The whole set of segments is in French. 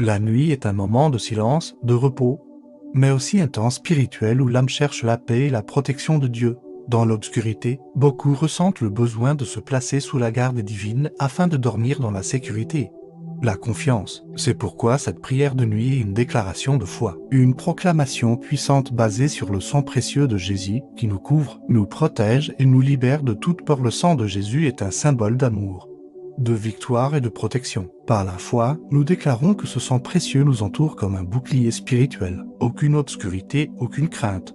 La nuit est un moment de silence, de repos, mais aussi un temps spirituel où l'âme cherche la paix et la protection de Dieu. Dans l'obscurité, beaucoup ressentent le besoin de se placer sous la garde divine afin de dormir dans la sécurité. La confiance, c'est pourquoi cette prière de nuit est une déclaration de foi, une proclamation puissante basée sur le sang précieux de Jésus qui nous couvre, nous protège et nous libère de toute peur. Le sang de Jésus est un symbole d'amour, de victoire et de protection. Par la foi, nous déclarons que ce sang précieux nous entoure comme un bouclier spirituel. Aucune obscurité, aucune crainte,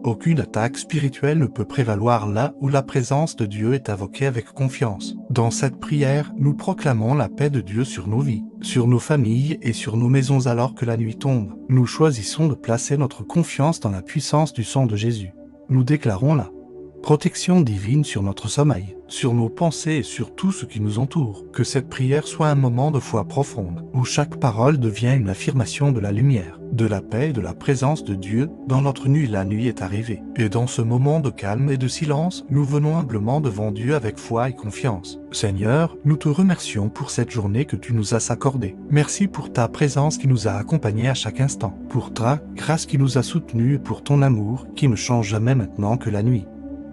aucune attaque spirituelle ne peut prévaloir là où la présence de Dieu est invoquée avec confiance. Dans cette prière, nous proclamons la paix de Dieu sur nos vies, sur nos familles et sur nos maisons alors que la nuit tombe. Nous choisissons de placer notre confiance dans la puissance du sang de Jésus. Nous déclarons la protection divine sur notre sommeil, sur nos pensées et sur tout ce qui nous entoure. Que cette prière soit un moment de foi profonde, où chaque parole devient une affirmation de la lumière, de la paix et de la présence de Dieu dans notre nuit. La nuit est arrivée, et dans ce moment de calme et de silence, nous venons humblement devant Dieu avec foi et confiance. Seigneur, nous te remercions pour cette journée que tu nous as accordée. Merci pour ta présence qui nous a accompagnés à chaque instant, pour ta grâce qui nous a soutenus et pour ton amour qui ne change jamais maintenant que la nuit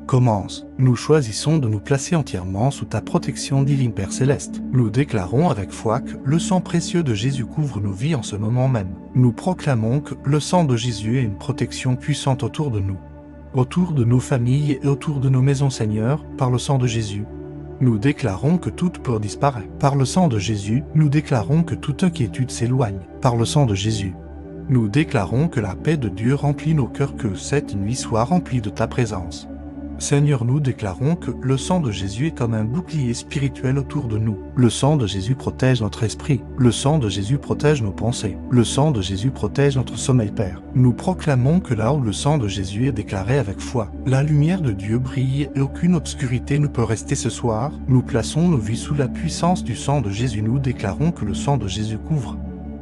commence. Nous choisissons de nous placer entièrement sous ta protection divine, Père Céleste. Nous déclarons avec foi que le sang précieux de Jésus couvre nos vies en ce moment même. Nous proclamons que le sang de Jésus est une protection puissante autour de nous, autour de nos familles et autour de nos maisons, Seigneur, par le sang de Jésus. Nous déclarons que toute peur disparaît. Par le sang de Jésus, nous déclarons que toute inquiétude s'éloigne. Par le sang de Jésus, nous déclarons que la paix de Dieu remplit nos cœurs, que cette nuit soit remplie de ta présence. Seigneur, nous déclarons que le sang de Jésus est comme un bouclier spirituel autour de nous. Le sang de Jésus protège notre esprit. Le sang de Jésus protège nos pensées. Le sang de Jésus protège notre sommeil, Père. Nous proclamons que là où le sang de Jésus est déclaré avec foi, la lumière de Dieu brille et aucune obscurité ne peut rester. Ce soir, nous plaçons nos vies sous la puissance du sang de Jésus. Nous déclarons que le sang de Jésus couvre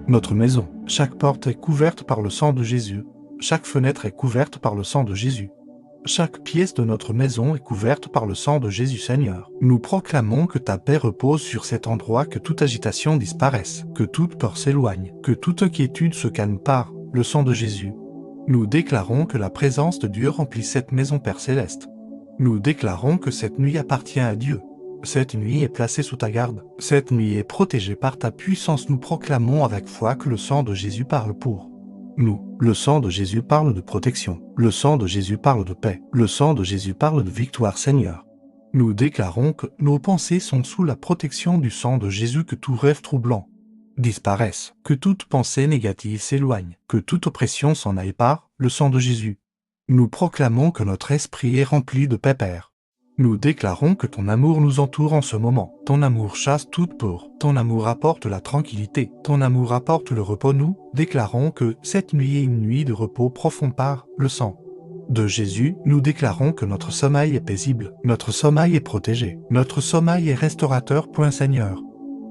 notre maison. Chaque porte est couverte par le sang de Jésus. Chaque fenêtre est couverte par le sang de Jésus. Chaque pièce de notre maison est couverte par le sang de Jésus, Seigneur. Nous proclamons que ta paix repose sur cet endroit, que toute agitation disparaisse, que toute peur s'éloigne, que toute inquiétude se calme par le sang de Jésus. Nous déclarons que la présence de Dieu remplit cette maison, Père Céleste. Nous déclarons que cette nuit appartient à Dieu. Cette nuit est placée sous ta garde. Cette nuit est protégée par ta puissance. Nous proclamons avec foi que le sang de Jésus parle pour nous. Le sang de Jésus parle de protection. Le sang de Jésus parle de paix. Le sang de Jésus parle de victoire, Seigneur. Nous déclarons que nos pensées sont sous la protection du sang de Jésus, que tout rêve troublant disparaisse, que toute pensée négative s'éloigne, que toute oppression s'en aille par le sang de Jésus. Nous proclamons que notre esprit est rempli de paix, Père. Nous déclarons que ton amour nous entoure en ce moment. Ton amour chasse toute peur. Ton amour apporte la tranquillité. Ton amour apporte le repos. Nous déclarons que cette nuit est une nuit de repos profond par le sang de Jésus. Nous déclarons que notre sommeil est paisible. Notre sommeil est protégé. Notre sommeil est restaurateur. Seigneur,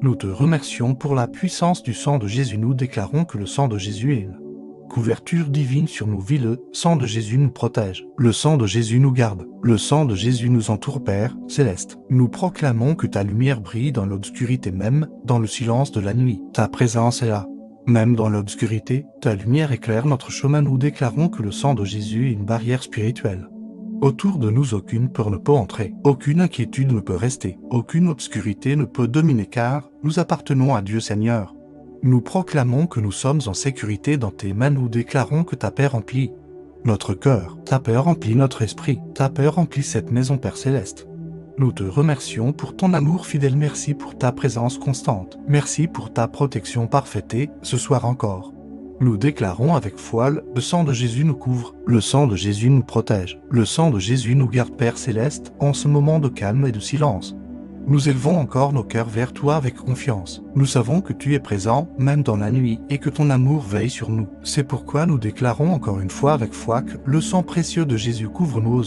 nous te remercions pour la puissance du sang de Jésus. Nous déclarons que le sang de Jésus est une couverture divine sur nos vies. Le sang de Jésus nous protège. Le sang de Jésus nous garde. Le sang de Jésus nous entoure, Père Céleste. Nous proclamons que ta lumière brille dans l'obscurité, même dans le silence de la nuit. Ta présence est là. Même dans l'obscurité, ta lumière éclaire notre chemin. Nous déclarons que le sang de Jésus est une barrière spirituelle. Autour de nous, aucune peur ne peut entrer. Aucune inquiétude ne peut rester. Aucune obscurité ne peut dominer, car nous appartenons à Dieu, Seigneur. Nous proclamons que nous sommes en sécurité dans tes mains. Nous déclarons que ta paix remplit notre cœur. Ta paix remplit notre esprit. Ta paix remplit cette maison, Père Céleste. Nous te remercions pour ton amour fidèle. Merci pour ta présence constante. Merci pour ta protection parfaite. Et ce soir encore, nous déclarons avec foi, le sang de Jésus nous couvre. Le sang de Jésus nous protège. Le sang de Jésus nous garde, Père Céleste, en ce moment de calme et de silence. Nous élevons encore nos cœurs vers toi avec confiance. Nous savons que tu es présent, même dans la nuit, et que ton amour veille sur nous. C'est pourquoi nous déclarons encore une fois avec foi que le sang précieux de Jésus couvre nos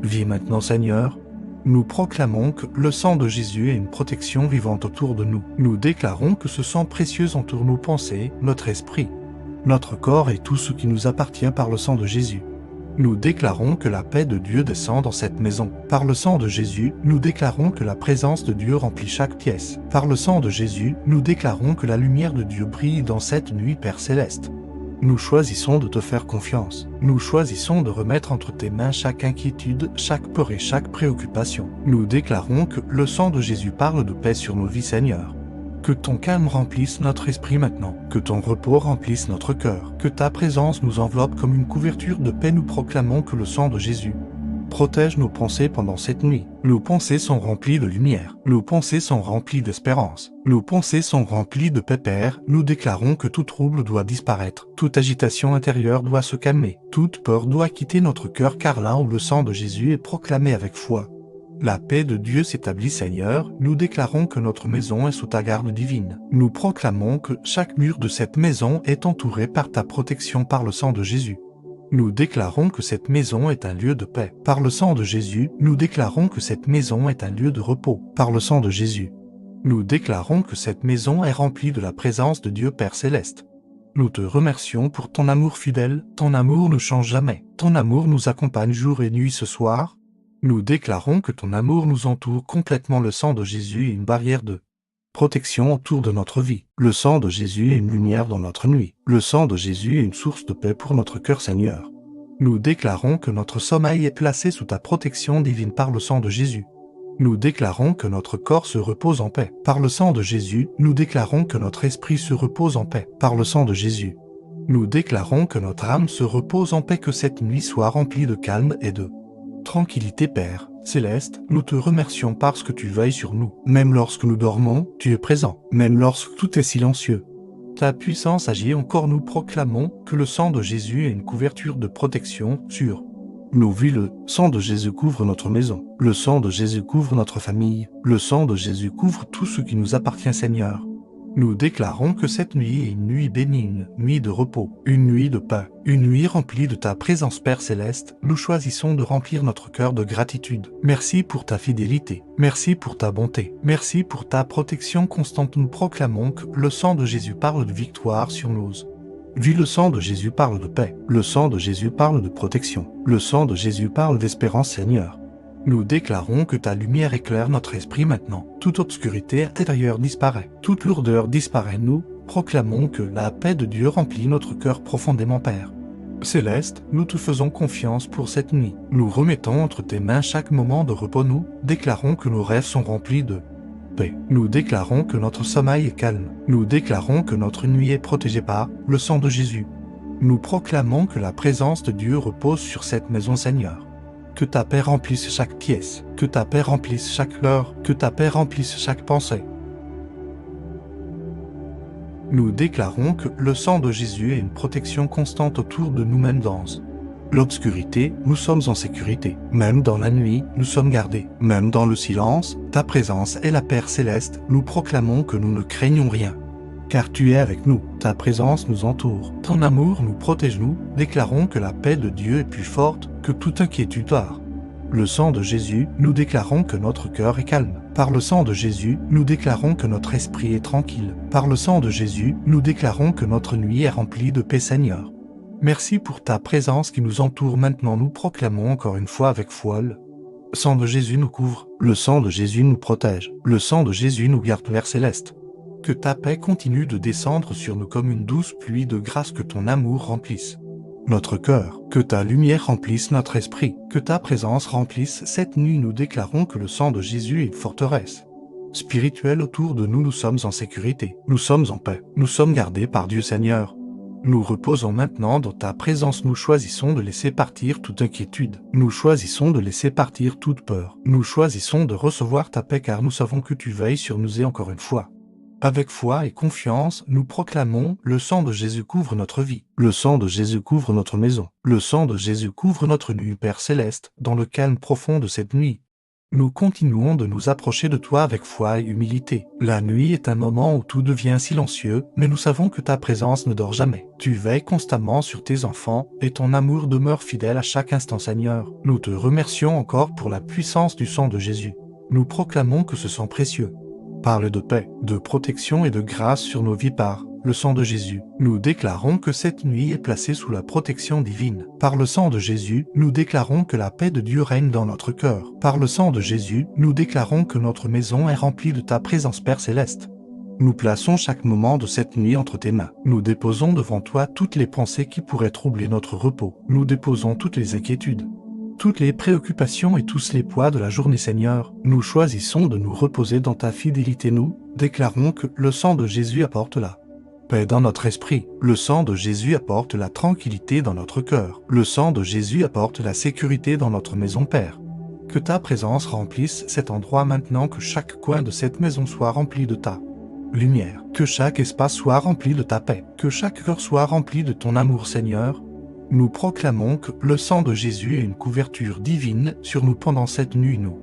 vies maintenant, Seigneur. Nous proclamons que le sang de Jésus est une protection vivante autour de nous. Nous déclarons que ce sang précieux entoure nos pensées, notre esprit, notre corps et tout ce qui nous appartient par le sang de Jésus. Nous déclarons que la paix de Dieu descend dans cette maison. Par le sang de Jésus, nous déclarons que la présence de Dieu remplit chaque pièce. Par le sang de Jésus, nous déclarons que la lumière de Dieu brille dans cette nuit, Père Céleste. Nous choisissons de te faire confiance. Nous choisissons de remettre entre tes mains chaque inquiétude, chaque peur et chaque préoccupation. Nous déclarons que le sang de Jésus parle de paix sur nos vies, Seigneur. Que ton calme remplisse notre esprit maintenant, que ton repos remplisse notre cœur, que ta présence nous enveloppe comme une couverture de paix. Nous proclamons que le sang de Jésus protège nos pensées pendant cette nuit. Nos pensées sont remplies de lumière, nos pensées sont remplies d'espérance, nos pensées sont remplies de paix, Père. Nous déclarons que tout trouble doit disparaître, toute agitation intérieure doit se calmer, toute peur doit quitter notre cœur, car là où le sang de Jésus est proclamé avec foi, la paix de Dieu s'établit, Seigneur. Nous déclarons que notre maison est sous ta garde divine. Nous proclamons que chaque mur de cette maison est entouré par ta protection par le sang de Jésus. Nous déclarons que cette maison est un lieu de paix. Par le sang de Jésus, nous déclarons que cette maison est un lieu de repos. Par le sang de Jésus, nous déclarons que cette maison est remplie de la présence de Dieu Père Céleste. Nous te remercions pour ton amour fidèle. Ton amour ne change jamais. Ton amour nous accompagne jour et nuit. Ce soir, nous déclarons que ton amour nous entoure complètement. Le sang de Jésus est une barrière de protection autour de notre vie. Le sang de Jésus est une lumière dans notre nuit. Le sang de Jésus est une source de paix pour notre cœur, Seigneur. Nous déclarons que notre sommeil est placé sous ta protection divine par le sang de Jésus. Nous déclarons que notre corps se repose en paix. Par le sang de Jésus, nous déclarons que notre esprit se repose en paix. Par le sang de Jésus, nous déclarons que notre âme se repose en paix. Que cette nuit soit remplie de calme et de tranquillité, Père Céleste. Nous te remercions parce que tu veilles sur nous. Même lorsque nous dormons, tu es présent. Même lorsque tout est silencieux, ta puissance agit encore. Nous proclamons que le sang de Jésus est une couverture de protection sur nos vies. Le sang de Jésus couvre notre maison. Le sang de Jésus couvre notre famille. Le sang de Jésus couvre tout ce qui nous appartient, Seigneur. Nous déclarons que cette nuit est une nuit bénigne, nuit de repos, une nuit de paix, une nuit remplie de ta présence, Père Céleste. Nous choisissons de remplir notre cœur de gratitude. Merci pour ta fidélité. Merci pour ta bonté. Merci pour ta protection constante. Nous proclamons que le sang de Jésus parle de victoire sur nos vies. Le sang de Jésus parle de paix. Le sang de Jésus parle de protection. Le sang de Jésus parle d'espérance, Seigneur. Nous déclarons que ta lumière éclaire notre esprit maintenant. Toute obscurité intérieure disparaît. Toute lourdeur disparaît. Nous proclamons que la paix de Dieu remplit notre cœur profondément, Père Céleste. Nous te faisons confiance pour cette nuit. Nous remettons entre tes mains chaque moment de repos. Nous déclarons que nos rêves sont remplis de paix. Nous déclarons que notre sommeil est calme. Nous déclarons que notre nuit est protégée par le sang de Jésus. Nous proclamons que la présence de Dieu repose sur cette maison, Seigneur. Que ta paix remplisse chaque pièce, que ta paix remplisse chaque cœur, que ta paix remplisse chaque pensée. Nous déclarons que le sang de Jésus est une protection constante autour de nous-mêmes. Dans l'obscurité, nous sommes en sécurité. Même dans la nuit, nous sommes gardés. Même dans le silence, ta présence est la Père Céleste. Nous proclamons que nous ne craignons rien, car tu es avec nous. Ta présence nous entoure. Ton amour nous protège. Nous déclarons que la paix de Dieu est plus forte que toute inquiétude. Par le sang de Jésus, nous déclarons que notre cœur est calme. Par le sang de Jésus, nous déclarons que notre esprit est tranquille. Par le sang de Jésus, nous déclarons que notre nuit est remplie de paix, Seigneur. Merci pour ta présence qui nous entoure maintenant. Nous proclamons encore une fois avec foi: le sang de Jésus nous couvre. Le sang de Jésus nous protège. Le sang de Jésus nous garde, Père Céleste. Que ta paix continue de descendre sur nous comme une douce pluie de grâce. Que ton amour remplisse notre cœur, que ta lumière remplisse notre esprit, que ta présence remplisse cette nuit. Nous déclarons que le sang de Jésus est une forteresse spirituelle autour de nous. Nous sommes en sécurité, nous sommes en paix, nous sommes gardés par Dieu, Seigneur. Nous reposons maintenant dans ta présence. Nous choisissons de laisser partir toute inquiétude. Nous choisissons de laisser partir toute peur. Nous choisissons de recevoir ta paix, car nous savons que tu veilles sur nous. Et encore une fois, avec foi et confiance, nous proclamons: le sang de Jésus couvre notre vie. Le sang de Jésus couvre notre maison. Le sang de Jésus couvre notre nuit, Père Céleste. Dans le calme profond de cette nuit, nous continuons de nous approcher de toi avec foi et humilité. La nuit est un moment où tout devient silencieux, mais nous savons que ta présence ne dort jamais. Tu veilles constamment sur tes enfants, et ton amour demeure fidèle à chaque instant, Seigneur. Nous te remercions encore pour la puissance du sang de Jésus. Nous proclamons que ce sang précieux parle de paix, de protection et de grâce sur nos vies par le sang de Jésus. Nous déclarons que cette nuit est placée sous la protection divine. Par le sang de Jésus, nous déclarons que la paix de Dieu règne dans notre cœur. Par le sang de Jésus, nous déclarons que notre maison est remplie de ta présence, Père Céleste. Nous plaçons chaque moment de cette nuit entre tes mains. Nous déposons devant toi toutes les pensées qui pourraient troubler notre repos. Nous déposons toutes les inquiétudes, toutes les préoccupations et tous les poids de la journée, Seigneur. Nous choisissons de nous reposer dans ta fidélité. Nous déclarons que le sang de Jésus apporte la paix dans notre esprit. Le sang de Jésus apporte la tranquillité dans notre cœur. Le sang de Jésus apporte la sécurité dans notre maison, Père. Que ta présence remplisse cet endroit maintenant, que chaque coin de cette maison soit rempli de ta lumière, que chaque espace soit rempli de ta paix, que chaque cœur soit rempli de ton amour, Seigneur. Nous proclamons que le sang de Jésus est une couverture divine sur nous pendant cette nuit. Nous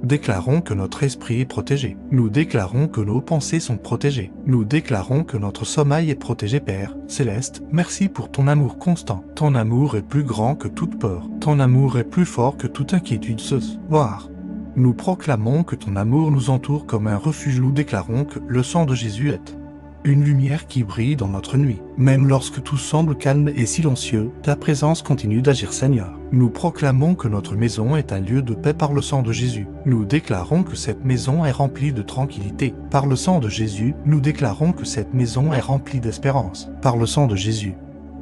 déclarons que notre esprit est protégé. Nous déclarons que nos pensées sont protégées. Nous déclarons que notre sommeil est protégé, Père Céleste. Merci pour ton amour constant. Ton amour est plus grand que toute peur. Ton amour est plus fort que toute inquiétude ce soir. Nous proclamons que ton amour nous entoure comme un refuge. Nous déclarons que le sang de Jésus est une lumière qui brille dans notre nuit. Même lorsque tout semble calme et silencieux, ta présence continue d'agir, Seigneur. Nous proclamons que notre maison est un lieu de paix par le sang de Jésus. Nous déclarons que cette maison est remplie de tranquillité. Par le sang de Jésus, nous déclarons que cette maison est remplie d'espérance. Par le sang de Jésus,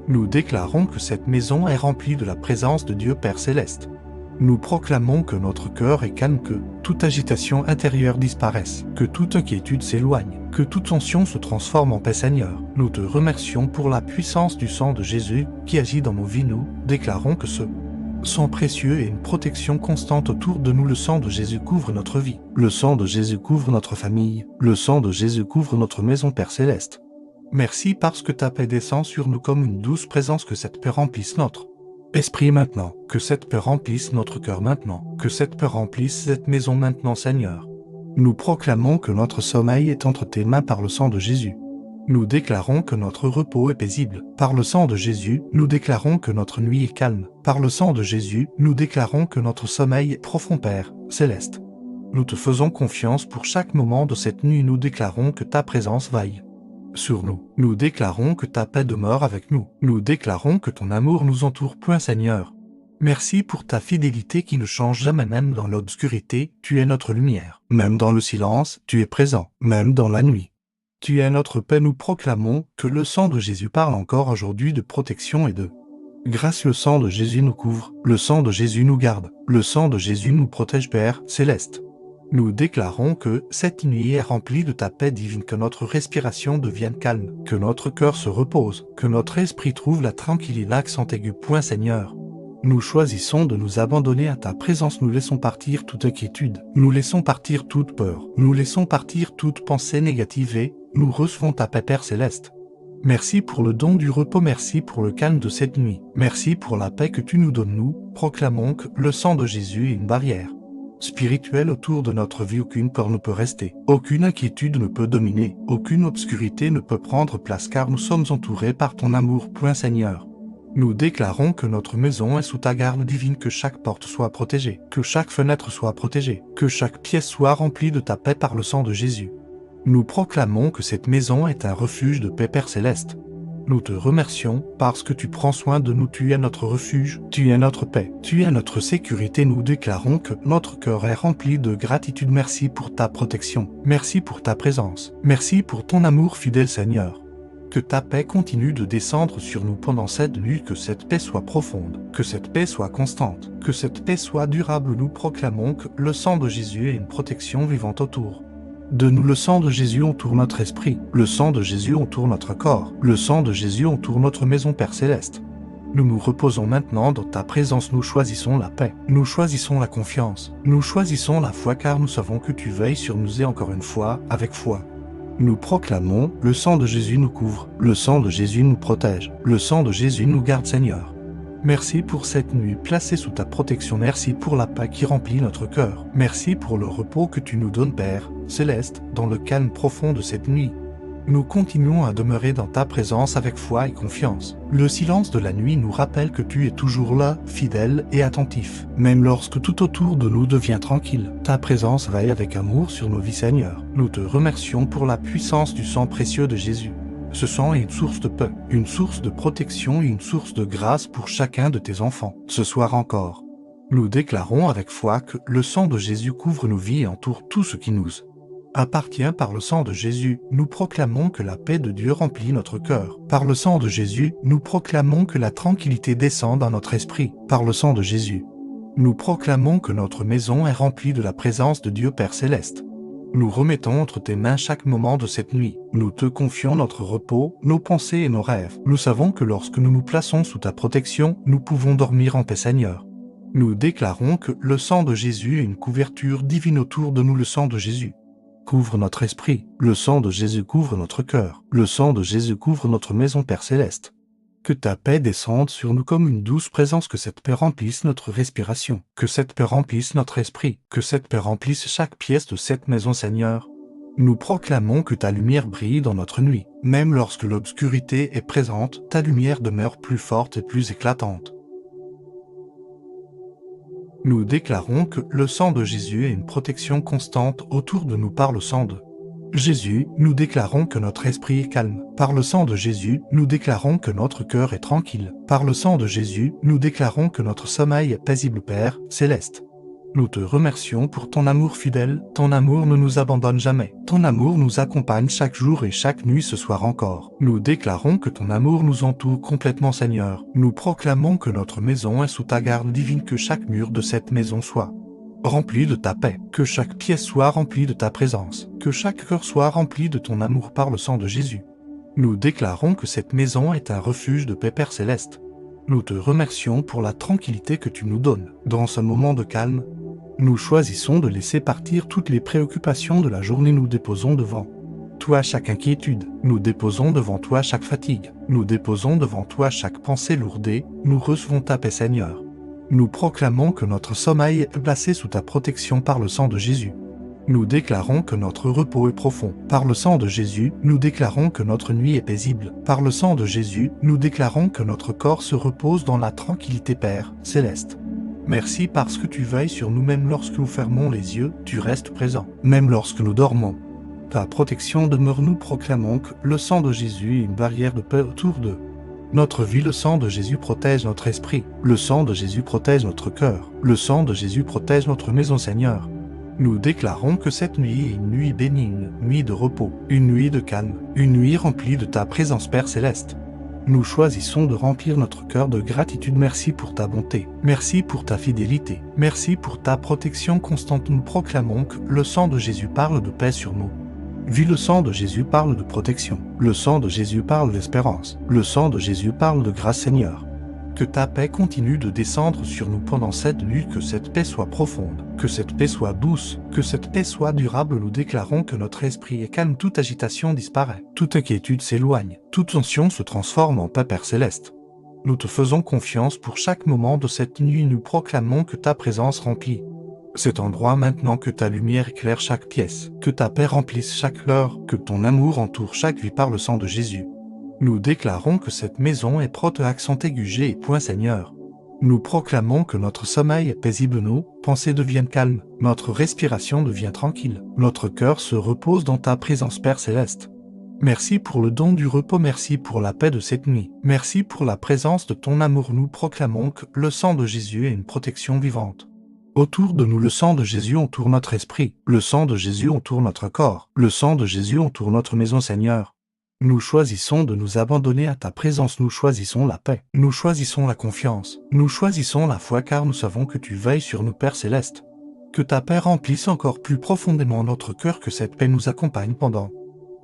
nous déclarons que cette maison est remplie de la présence de Dieu Père Céleste. Nous proclamons que notre cœur est calme, que toute agitation intérieure disparaisse, que toute inquiétude s'éloigne, que toute tension se transforme en paix, Seigneur. Nous te remercions pour la puissance du sang de Jésus qui agit dans nos vies. Nous déclarons que ce sang précieux est une protection constante autour de nous. Le sang de Jésus couvre notre vie. Le sang de Jésus couvre notre famille. Le sang de Jésus couvre notre maison, Père Céleste. Merci parce que ta paix descend sur nous comme une douce présence, que cette paix remplisse notre esprit maintenant, que cette paix remplisse notre cœur maintenant, que cette paix remplisse cette maison maintenant, Seigneur. Nous proclamons que notre sommeil est entre tes mains par le sang de Jésus. Nous déclarons que notre repos est paisible. Par le sang de Jésus, nous déclarons que notre nuit est calme. Par le sang de Jésus, nous déclarons que notre sommeil est profond, Père Céleste. Nous te faisons confiance pour chaque moment de cette nuit. Nous déclarons que ta présence veille sur nous. Nous déclarons que ta paix demeure avec nous. Nous déclarons que ton amour nous entoure. Point, Seigneur. Merci pour ta fidélité qui ne change jamais. Même dans l'obscurité, tu es notre lumière. Même dans le silence, tu es présent. Même dans la nuit, tu es notre paix. Nous proclamons que le sang de Jésus parle encore aujourd'hui de protection et de grâce. Le sang de Jésus nous couvre. Le sang de Jésus nous garde. Le sang de Jésus nous protège, Père Céleste. Nous déclarons que cette nuit est remplie de ta paix divine, que notre respiration devienne calme, que notre cœur se repose, que notre esprit trouve la tranquillité. L'accent aigu. Point, Seigneur. Nous choisissons de nous abandonner à ta présence. Nous laissons partir toute inquiétude. Nous laissons partir toute peur. Nous laissons partir toute pensée négative et nous recevons ta paix, Père Céleste. Merci pour le don du repos. Merci pour le calme de cette nuit. Merci pour la paix que tu nous donnes. Nous proclamons que le sang de Jésus est une barrière spirituelle autour de notre vie. Aucune peur ne peut rester. Aucune inquiétude ne peut dominer. Aucune obscurité ne peut prendre place, car nous sommes entourés par ton amour. Point, Seigneur. Nous déclarons que notre maison est sous ta garde divine, que chaque porte soit protégée, que chaque fenêtre soit protégée, que chaque pièce soit remplie de ta paix par le sang de Jésus. Nous proclamons que cette maison est un refuge de paix, Père Céleste. Nous te remercions parce que tu prends soin de nous. Tu es notre refuge, tu es notre paix, tu es notre sécurité. Nous déclarons que notre cœur est rempli de gratitude. Merci pour ta protection, merci pour ta présence, merci pour ton amour fidèle, Seigneur. Que ta paix continue de descendre sur nous pendant cette nuit, que cette paix soit profonde, que cette paix soit constante, que cette paix soit durable. Nous proclamons que le sang de Jésus est une protection vivante autour de nous. Le sang de Jésus entoure notre esprit, le sang de Jésus entoure notre corps, le sang de Jésus entoure notre maison, Père Céleste. Nous nous reposons maintenant dans ta présence. Nous choisissons la paix, nous choisissons la confiance, nous choisissons la foi, car nous savons que tu veilles sur nous. Et encore une fois, avec foi, nous proclamons, le sang de Jésus nous couvre, le sang de Jésus nous protège, le sang de Jésus nous garde, Seigneur. Merci pour cette nuit placée sous ta protection. Merci pour la paix qui remplit notre cœur. Merci pour le repos que tu nous donnes, Père Céleste, dans le calme profond de cette nuit. Nous continuons à demeurer dans ta présence avec foi et confiance. Le silence de la nuit nous rappelle que tu es toujours là, fidèle et attentif. Même lorsque tout autour de nous devient tranquille, ta présence veille avec amour sur nos vies, Seigneur. Nous te remercions pour la puissance du sang précieux de Jésus. Ce sang est une source de paix, une source de protection et une source de grâce pour chacun de tes enfants. Ce soir encore, nous déclarons avec foi que le sang de Jésus couvre nos vies et entoure tout ce qui nous appartient. Par le sang de Jésus, nous proclamons que la paix de Dieu remplit notre cœur. Par le sang de Jésus, nous proclamons que la tranquillité descend dans notre esprit. Par le sang de Jésus, nous proclamons que notre maison est remplie de la présence de Dieu Père Céleste. Nous remettons entre tes mains chaque moment de cette nuit. Nous te confions notre repos, nos pensées et nos rêves. Nous savons que lorsque nous nous plaçons sous ta protection, nous pouvons dormir en paix, Seigneur. Nous déclarons que le sang de Jésus est une couverture divine autour de nous. Le sang de Jésus couvre notre esprit. Le sang de Jésus couvre notre cœur. Le sang de Jésus couvre notre maison, Père Céleste. Que ta paix descende sur nous comme une douce présence, que cette paix remplisse notre respiration, que cette paix remplisse notre esprit, que cette paix remplisse chaque pièce de cette maison, Seigneur. Nous proclamons que ta lumière brille dans notre nuit. Même lorsque l'obscurité est présente, ta lumière demeure plus forte et plus éclatante. Nous déclarons que le sang de Jésus est une protection constante autour de nous. Par le sang de Jésus, nous déclarons que notre esprit est calme. Par le sang de Jésus, nous déclarons que notre cœur est tranquille. Par le sang de Jésus, nous déclarons que notre sommeil est paisible, Père Céleste. Nous te remercions pour ton amour fidèle. Ton amour ne nous abandonne jamais. Ton amour nous accompagne chaque jour et chaque nuit. Ce soir encore, nous déclarons que ton amour nous entoure complètement, Seigneur. Nous proclamons que notre maison est sous ta garde divine, que chaque mur de cette maison soit rempli de ta paix, que chaque pièce soit remplie de ta présence, que chaque cœur soit rempli de ton amour. Par le sang de Jésus, nous déclarons que cette maison est un refuge de paix, Père Céleste. Nous te remercions pour la tranquillité que tu nous donnes. Dans ce moment de calme, nous choisissons de laisser partir toutes les préoccupations de la journée. Nous déposons devant toi chaque inquiétude. Nous déposons devant toi chaque fatigue. Nous déposons devant toi chaque pensée lourdée. Nous recevons ta paix, Seigneur. Nous proclamons que notre sommeil est placé sous ta protection par le sang de Jésus. Nous déclarons que notre repos est profond. Par le sang de Jésus, nous déclarons que notre nuit est paisible. Par le sang de Jésus, nous déclarons que notre corps se repose dans la tranquillité, Père Céleste. Merci parce que tu veilles sur nous. Même lorsque nous fermons les yeux, tu restes présent. Même lorsque nous dormons, ta protection demeure. Nous proclamons que le sang de Jésus est une barrière de paix autour de notre vie. Le sang de Jésus protège notre esprit. Le sang de Jésus protège notre cœur. Le sang de Jésus protège notre maison, Seigneur. Nous déclarons que cette nuit est une nuit bénigne, nuit de repos, une nuit de calme, une nuit remplie de ta présence, Père Céleste. Nous choisissons de remplir notre cœur de gratitude. Merci pour ta bonté. Merci pour ta fidélité. Merci pour ta protection constante. Nous proclamons que le sang de Jésus parle de paix sur nous. Le sang de Jésus parle de protection. Le sang de Jésus parle d'espérance. Le sang de Jésus parle de grâce, Seigneur. Que ta paix continue de descendre sur nous pendant cette nuit, que cette paix soit profonde, que cette paix soit douce, que cette paix soit durable. Nous déclarons que notre esprit est calme, toute agitation disparaît, toute inquiétude s'éloigne, toute tension se transforme en paix, Père Céleste. Nous te faisons confiance pour chaque moment de cette nuit. Nous proclamons que ta présence remplit cet endroit maintenant, que ta lumière éclaire chaque pièce, que ta paix remplisse chaque heure, que ton amour entoure chaque vie. Par le sang de Jésus, nous déclarons que cette maison est prote accent aigu G et point, Seigneur. Nous proclamons que notre sommeil est paisible, nos pensées deviennent calmes, notre respiration devient tranquille, notre cœur se repose dans ta présence, Père Céleste. Merci pour le don du repos, merci pour la paix de cette nuit, merci pour la présence de ton amour. Nous proclamons que le sang de Jésus est une protection vivante. Autour de nous, le sang de Jésus entoure notre esprit, le sang de Jésus entoure notre corps, le sang de Jésus entoure notre maison, Seigneur. Nous choisissons de nous abandonner à ta présence. Nous choisissons la paix. Nous choisissons la confiance. Nous choisissons la foi, car nous savons que tu veilles sur nous, Père Céleste. Que ta paix remplisse encore plus profondément notre cœur, que cette paix nous accompagne pendant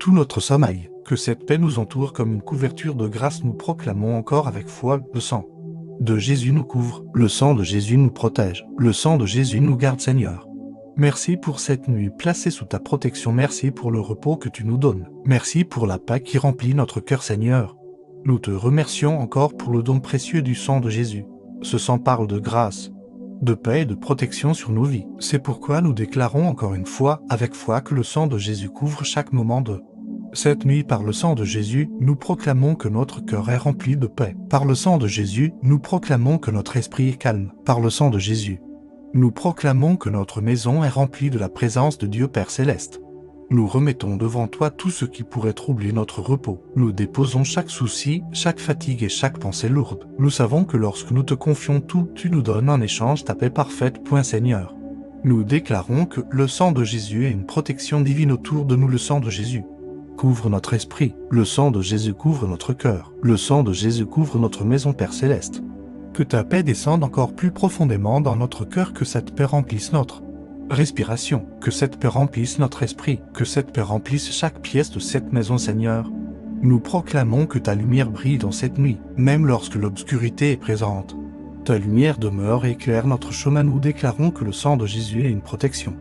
tout notre sommeil, que cette paix nous entoure comme une couverture de grâce. Nous proclamons encore avec foi: le sang de Jésus nous couvre, le sang de Jésus nous protège, le sang de Jésus nous garde, Seigneur. Merci pour cette nuit placée sous ta protection. Merci pour le repos que tu nous donnes. Merci pour la paix qui remplit notre cœur, Seigneur. Nous te remercions encore pour le don précieux du sang de Jésus. Ce sang parle de grâce, de paix et de protection sur nos vies. C'est pourquoi nous déclarons encore une fois, avec foi, que le sang de Jésus couvre chaque moment de cette nuit. Par le sang de Jésus, nous proclamons que notre cœur est rempli de paix. Par le sang de Jésus, nous proclamons que notre esprit est calme. Par le sang de Jésus, nous proclamons que notre maison est remplie de la présence de Dieu Père Céleste. Nous remettons devant toi tout ce qui pourrait troubler notre repos. Nous déposons chaque souci, chaque fatigue et chaque pensée lourde. Nous savons que lorsque nous te confions tout, tu nous donnes en échange ta paix parfaite. Seigneur. Nous déclarons que le sang de Jésus est une protection divine autour de nous. Le sang de Jésus couvre notre esprit. Le sang de Jésus couvre notre cœur. Le sang de Jésus couvre notre maison, Père Céleste. Que ta paix descende encore plus profondément dans notre cœur, que cette paix remplisse notre respiration, que cette paix remplisse notre esprit, que cette paix remplisse chaque pièce de cette maison, Seigneur. Nous proclamons que ta lumière brille dans cette nuit, même lorsque l'obscurité est présente. Ta lumière demeure et éclaire notre chemin. Nous déclarons que le sang de Jésus est une protection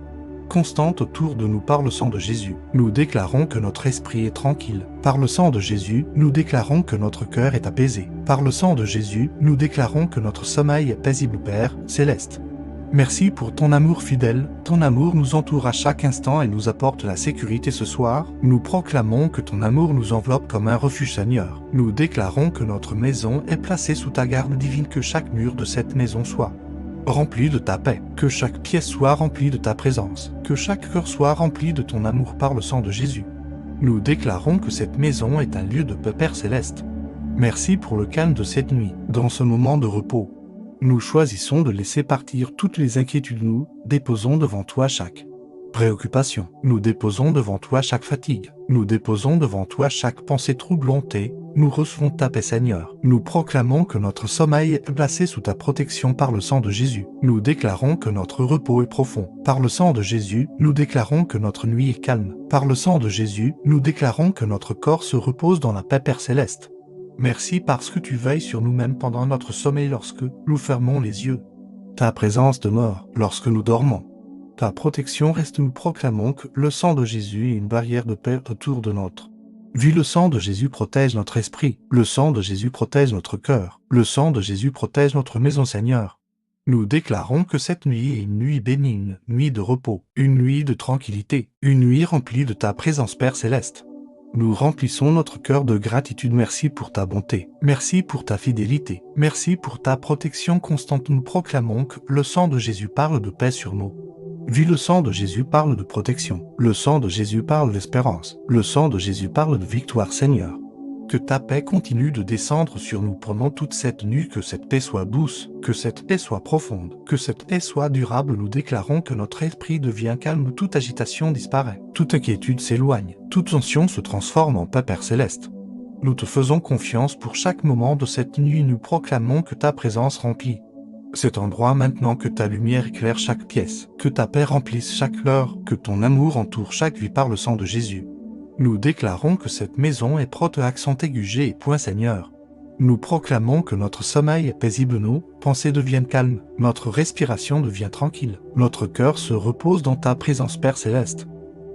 constante autour de nous. Par le sang de Jésus, nous déclarons que notre esprit est tranquille. Par le sang de Jésus, nous déclarons que notre cœur est apaisé. Par le sang de Jésus, nous déclarons que notre sommeil est paisible, Père Céleste. Merci pour ton amour fidèle. Ton amour nous entoure à chaque instant et nous apporte la sécurité ce soir. Nous proclamons que ton amour nous enveloppe comme un refuge, Seigneur. Nous déclarons que notre maison est placée sous ta garde divine, que chaque mur de cette maison soit rempli de ta paix, que chaque pièce soit remplie de ta présence, que chaque cœur soit rempli de ton amour par le sang de Jésus. Nous déclarons que cette maison est un lieu de paix, Père Céleste. Merci pour le calme de cette nuit. Dans ce moment de repos, nous choisissons de laisser partir toutes les inquiétudes. Nous déposons devant toi chaque préoccupation. Nous déposons devant toi chaque fatigue. Nous déposons devant toi chaque pensée troublante et nous recevons ta paix, Seigneur. Nous proclamons que notre sommeil est placé sous ta protection par le sang de Jésus. Nous déclarons que notre repos est profond. Par le sang de Jésus, nous déclarons que notre nuit est calme. Par le sang de Jésus, nous déclarons que notre corps se repose dans la paix, Père Céleste. Merci parce que tu veilles sur nous-mêmes pendant notre sommeil lorsque nous fermons les yeux. Ta présence demeure lorsque nous dormons. Ta protection reste. Nous proclamons que le sang de Jésus est une barrière de paix autour de notre vie. Le sang de Jésus protège notre esprit. Le sang de Jésus protège notre cœur. Le sang de Jésus protège notre maison, Seigneur. Nous déclarons que cette nuit est une nuit bénigne, nuit de repos, une nuit de tranquillité, une nuit remplie de ta présence, Père Céleste. Nous remplissons notre cœur de gratitude. Merci pour ta bonté. Merci pour ta fidélité. Merci pour ta protection constante. Nous proclamons que le sang de Jésus parle de paix sur nous. Le sang de Jésus parle de protection. Le sang de Jésus parle d'espérance. Le sang de Jésus parle de victoire, Seigneur. Que ta paix continue de descendre sur nous pendant toute cette nuit, que cette paix soit douce, que cette paix soit profonde, que cette paix soit durable. Nous déclarons que notre esprit devient calme, toute agitation disparaît, toute inquiétude s'éloigne, toute tension se transforme en paix, Père Céleste. Nous te faisons confiance pour chaque moment de cette nuit. Nous proclamons que ta présence remplit cet endroit maintenant, que ta lumière éclaire chaque pièce, que ta paix remplisse chaque heure, que ton amour entoure chaque vie par le sang de Jésus. Nous déclarons que cette maison est prote, accent aigu G et point, Seigneur. Nous proclamons que notre sommeil est paisible, nos pensées deviennent calmes, notre respiration devient tranquille, notre cœur se repose dans ta présence, Père Céleste.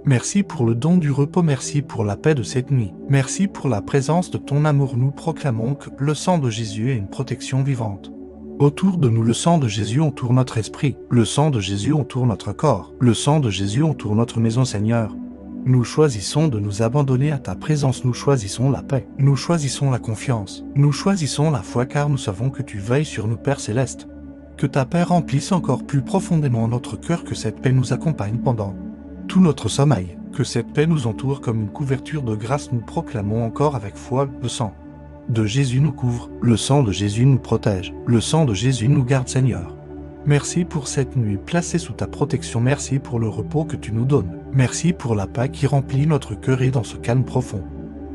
Merci pour le don du repos, merci pour la paix de cette nuit, merci pour la présence de ton amour. Nous proclamons que le sang de Jésus est une protection vivante. Autour de nous, le sang de Jésus entoure notre esprit, le sang de Jésus entoure notre corps, le sang de Jésus entoure notre maison, Seigneur. Nous choisissons de nous abandonner à ta présence. Nous choisissons la paix. Nous choisissons la confiance. Nous choisissons la foi, car nous savons que tu veilles sur nous, Père Céleste. Que ta paix remplisse encore plus profondément notre cœur, que cette paix nous accompagne pendant tout notre sommeil, que cette paix nous entoure comme une couverture de grâce. Nous proclamons encore avec foi: le sang de Jésus nous couvre, le sang de Jésus nous protège, le sang de Jésus nous garde, Seigneur. Merci pour cette nuit placée sous ta protection. Merci pour le repos que tu nous donnes. Merci pour la paix qui remplit notre cœur et dans ce calme profond.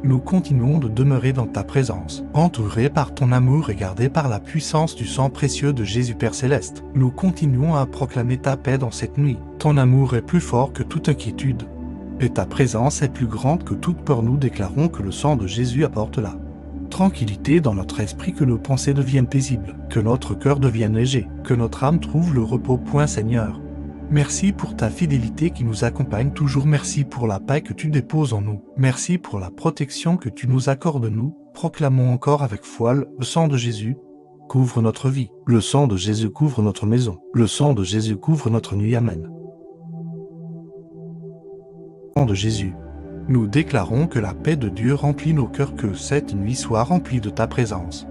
Nous continuons de demeurer dans ta présence, entourés par ton amour et gardés par la puissance du sang précieux de Jésus, Père Céleste. Nous continuons à proclamer ta paix dans cette nuit. Ton amour est plus fort que toute inquiétude, et ta présence est plus grande que toute peur. Nous déclarons que le sang de Jésus apporte la tranquillité dans notre esprit, que nos pensées deviennent paisibles, que notre cœur devienne léger, que notre âme trouve le repos. Point, Seigneur. Merci pour ta fidélité qui nous accompagne toujours. Merci pour la paix que tu déposes en nous. Merci pour la protection que tu nous accordes. Nous proclamons encore avec foi: le sang de Jésus couvre notre vie. Le sang de Jésus couvre notre maison. Le sang de Jésus couvre notre nuit. Amen. Le sang de Jésus. Nous déclarons que la paix de Dieu remplit nos cœurs, que cette nuit soit remplie de ta présence.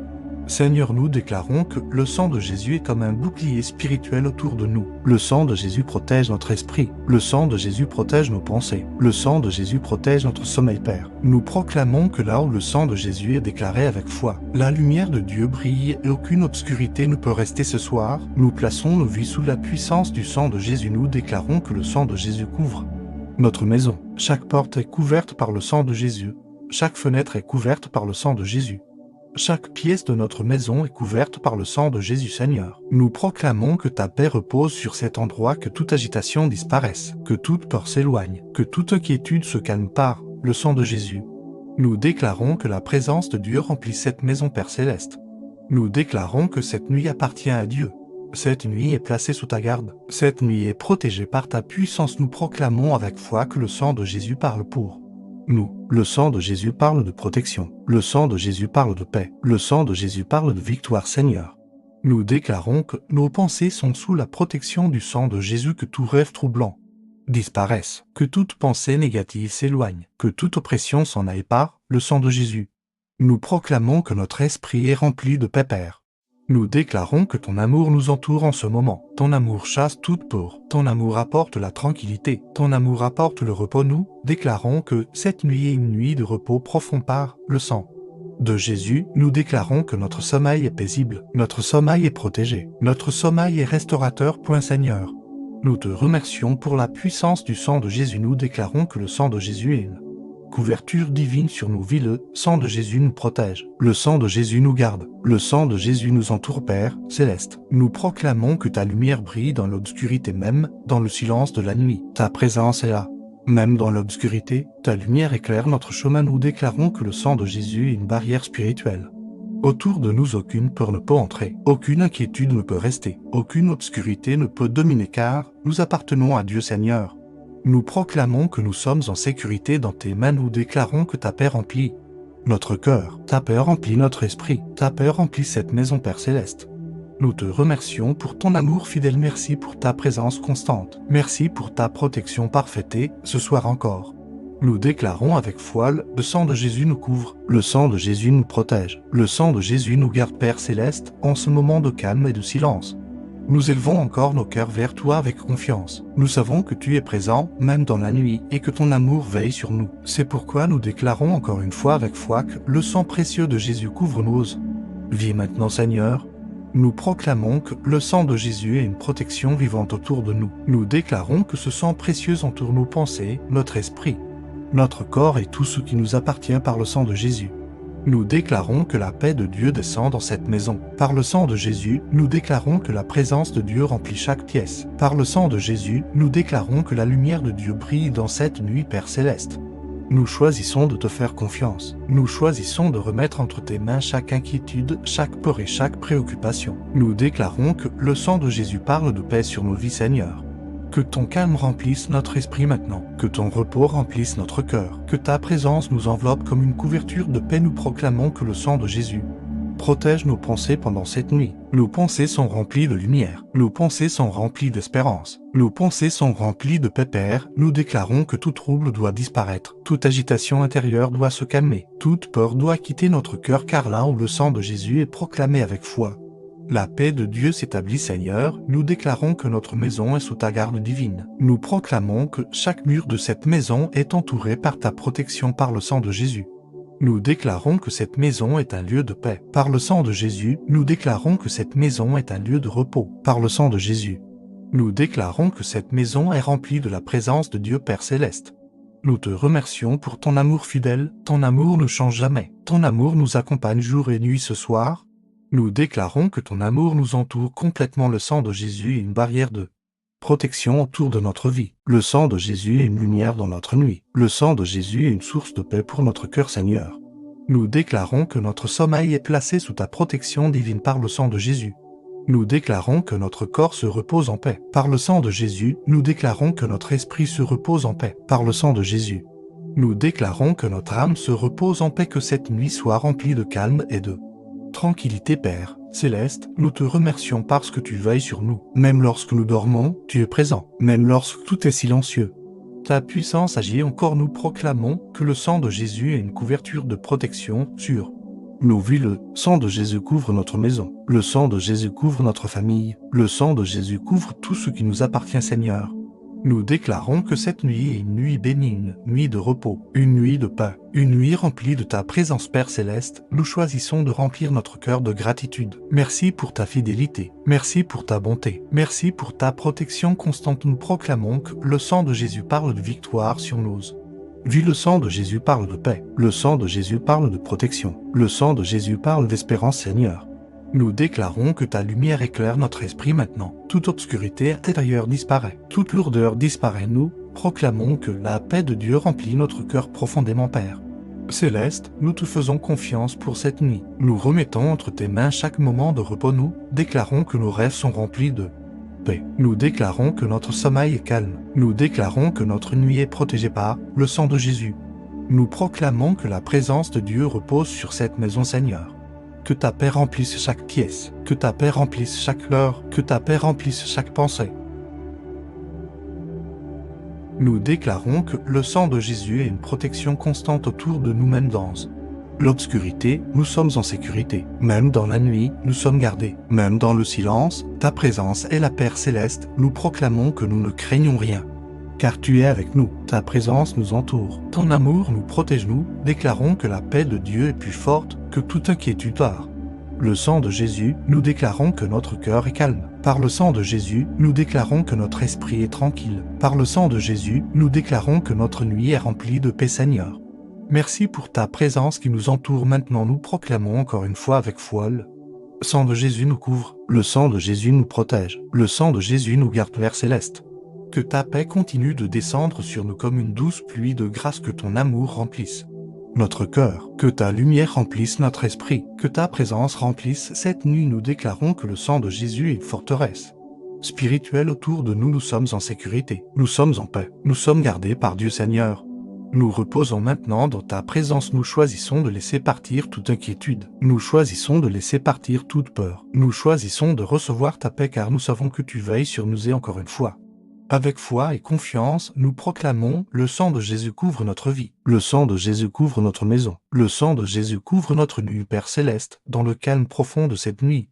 Seigneur, nous déclarons que le sang de Jésus est comme un bouclier spirituel autour de nous. Le sang de Jésus protège notre esprit. Le sang de Jésus protège nos pensées. Le sang de Jésus protège notre sommeil, Père. Nous proclamons que là où le sang de Jésus est déclaré avec foi, la lumière de Dieu brille et aucune obscurité ne peut rester ce soir. Nous plaçons nos vies sous la puissance du sang de Jésus. Nous déclarons que le sang de Jésus couvre notre maison. Chaque porte est couverte par le sang de Jésus. Chaque fenêtre est couverte par le sang de Jésus. Chaque pièce de notre maison est couverte par le sang de Jésus, Seigneur. Nous proclamons que ta paix repose sur cet endroit, que toute agitation disparaisse, que toute peur s'éloigne, que toute inquiétude se calme par le sang de Jésus. Nous déclarons que la présence de Dieu remplit cette maison, Père Céleste. Nous déclarons que cette nuit appartient à Dieu. Cette nuit est placée sous ta garde. Cette nuit est protégée par ta puissance. Nous proclamons avec foi que le sang de Jésus parle pour nous. Le sang de Jésus parle de protection. Le sang de Jésus parle de paix. Le sang de Jésus parle de victoire, Seigneur. Nous déclarons que nos pensées sont sous la protection du sang de Jésus, que tout rêve troublant disparaisse, que toute pensée négative s'éloigne, que toute oppression s'en aille par le sang de Jésus. Nous proclamons que notre esprit est rempli de paix, Père. Nous déclarons que ton amour nous entoure en ce moment. Ton amour chasse toute peur. Ton amour apporte la tranquillité. Ton amour apporte le repos. Nous déclarons que cette nuit est une nuit de repos profond par le sang de Jésus. Nous déclarons que notre sommeil est paisible. Notre sommeil est protégé. Notre sommeil est restaurateur. Seigneur. Nous te remercions pour la puissance du sang de Jésus. Nous déclarons que le sang de Jésus est une couverture divine sur nos vies. Le sang de Jésus nous protège. Le sang de Jésus nous garde. Le sang de Jésus nous entoure, Père Céleste. Nous proclamons que ta lumière brille dans l'obscurité, même dans le silence de la nuit. Ta présence est là. Même dans l'obscurité, ta lumière éclaire notre chemin. Nous déclarons que le sang de Jésus est une barrière spirituelle. Autour de nous, aucune peur ne peut entrer. Aucune inquiétude ne peut rester. Aucune obscurité ne peut dominer, car nous appartenons à Dieu, Seigneur. Nous proclamons que nous sommes en sécurité dans tes mains. Nous déclarons que ta paix remplit notre cœur. Ta paix remplit notre esprit. Ta paix remplit cette maison, Père Céleste. Nous te remercions pour ton amour fidèle. Merci pour ta présence constante. Merci pour ta protection parfaite. Et ce soir encore, nous déclarons avec foi, le sang de Jésus nous couvre. Le sang de Jésus nous protège. Le sang de Jésus nous garde, Père Céleste, en ce moment de calme et de silence. Nous élevons encore nos cœurs vers toi avec confiance. Nous savons que tu es présent, même dans la nuit, et que ton amour veille sur nous. C'est pourquoi nous déclarons encore une fois avec foi que le sang précieux de Jésus couvre nos vies maintenant, Seigneur. Nous proclamons que le sang de Jésus est une protection vivante autour de nous. Nous déclarons que ce sang précieux entoure nos pensées, notre esprit, notre corps et tout ce qui nous appartient par le sang de Jésus. Nous déclarons que la paix de Dieu descend dans cette maison. Par le sang de Jésus, nous déclarons que la présence de Dieu remplit chaque pièce. Par le sang de Jésus, nous déclarons que la lumière de Dieu brille dans cette nuit, Père Céleste. Nous choisissons de te faire confiance. Nous choisissons de remettre entre tes mains chaque inquiétude, chaque peur et chaque préoccupation. Nous déclarons que le sang de Jésus parle de paix sur nos vies, Seigneur. Que ton calme remplisse notre esprit maintenant, que ton repos remplisse notre cœur, que ta présence nous enveloppe comme une couverture de paix. Nous proclamons que le sang de Jésus protège nos pensées pendant cette nuit. Nos pensées sont remplies de lumière, nos pensées sont remplies d'espérance, nos pensées sont remplies de paix, Père. Nous déclarons que tout trouble doit disparaître, toute agitation intérieure doit se calmer, toute peur doit quitter notre cœur, car là où le sang de Jésus est proclamé avec foi, la paix de Dieu s'établit, Seigneur. Nous déclarons que notre maison est sous ta garde divine. Nous proclamons que chaque mur de cette maison est entouré par ta protection par le sang de Jésus. Nous déclarons que cette maison est un lieu de paix. Par le sang de Jésus, nous déclarons que cette maison est un lieu de repos. Par le sang de Jésus, nous déclarons que cette maison est remplie de la présence de Dieu, Père Céleste. Nous te remercions pour ton amour fidèle. Ton amour ne change jamais. Ton amour nous accompagne jour et nuit. Ce soir, nous déclarons que ton amour nous entoure complètement. Le sang de Jésus est une barrière de protection autour de notre vie. Le sang de Jésus est une lumière dans notre nuit. Le sang de Jésus est une source de paix pour notre cœur, Seigneur. Nous déclarons que notre sommeil est placé sous ta protection divine par le sang de Jésus. Nous déclarons que notre corps se repose en paix. Par le sang de Jésus, nous déclarons que notre esprit se repose en paix. Par le sang de Jésus, nous déclarons que notre âme se repose en paix. Que cette nuit soit remplie de calme et de tranquillité, Père Céleste. Nous te remercions parce que tu veilles sur nous. Même lorsque nous dormons, tu es présent. Même lorsque tout est silencieux, ta puissance agit encore. Nous proclamons que le sang de Jésus est une couverture de protection sur Nous vit le sang de Jésus couvre notre maison. Le sang de Jésus couvre notre famille. Le sang de Jésus couvre tout ce qui nous appartient, Seigneur. Nous déclarons que cette nuit est une nuit bénigne, nuit de repos, une nuit de paix, une nuit remplie de ta présence, Père Céleste. Nous choisissons de remplir notre cœur de gratitude. Merci pour ta fidélité. Merci pour ta bonté. Merci pour ta protection constante. Nous proclamons que le sang de Jésus parle de victoire sur nos vies. Le sang de Jésus parle de paix. Le sang de Jésus parle de protection. Le sang de Jésus parle d'espérance, Seigneur. Nous déclarons que ta lumière éclaire notre esprit maintenant. Toute obscurité intérieure disparaît. Toute lourdeur disparaît. Nous proclamons que la paix de Dieu remplit notre cœur profondément, Père Céleste. Nous te faisons confiance pour cette nuit. Nous remettons entre tes mains chaque moment de repos. Nous déclarons que nos rêves sont remplis de paix. Nous déclarons que notre sommeil est calme. Nous déclarons que notre nuit est protégée par le sang de Jésus. Nous proclamons que la présence de Dieu repose sur cette maison, Seigneur. Que ta paix remplisse chaque pièce, que ta paix remplisse chaque heure, que ta paix remplisse chaque pensée. Nous déclarons que le sang de Jésus est une protection constante autour de nous, même dans l'obscurité, nous sommes en sécurité. Même dans la nuit, nous sommes gardés. Même dans le silence, ta présence est la Père Céleste. Nous proclamons que nous ne craignons rien. Car tu es avec nous, ta présence nous entoure, ton amour nous protège. Nous déclarons que la paix de Dieu est plus forte que toute inquiétude. Par le sang de Jésus, nous déclarons que notre cœur est calme. Par le sang de Jésus, nous déclarons que notre esprit est tranquille. Par le sang de Jésus, nous déclarons que notre nuit est remplie de paix, Seigneur. Merci pour ta présence qui nous entoure maintenant. Nous proclamons encore une fois avec foi le sang de Jésus nous couvre, le sang de Jésus nous protège, le sang de Jésus nous garde, Père Céleste. Que ta paix continue de descendre sur nous comme une douce pluie de grâce, que ton amour remplisse notre cœur, que ta lumière remplisse notre esprit, que ta présence remplisse cette nuit. Nous déclarons que le sang de Jésus est une forteresse spirituelle autour de nous. Nous sommes en sécurité, nous sommes en paix, nous sommes gardés par Dieu, Seigneur. Nous reposons maintenant dans ta présence. Nous choisissons de laisser partir toute inquiétude. Nous choisissons de laisser partir toute peur. Nous choisissons de recevoir ta paix car nous savons que tu veilles sur nous. Et encore une fois, avec foi et confiance, nous proclamons le sang de Jésus couvre notre vie. Le sang de Jésus couvre notre maison. Le sang de Jésus couvre notre nuit, Père Céleste. Dans le calme profond de cette nuit,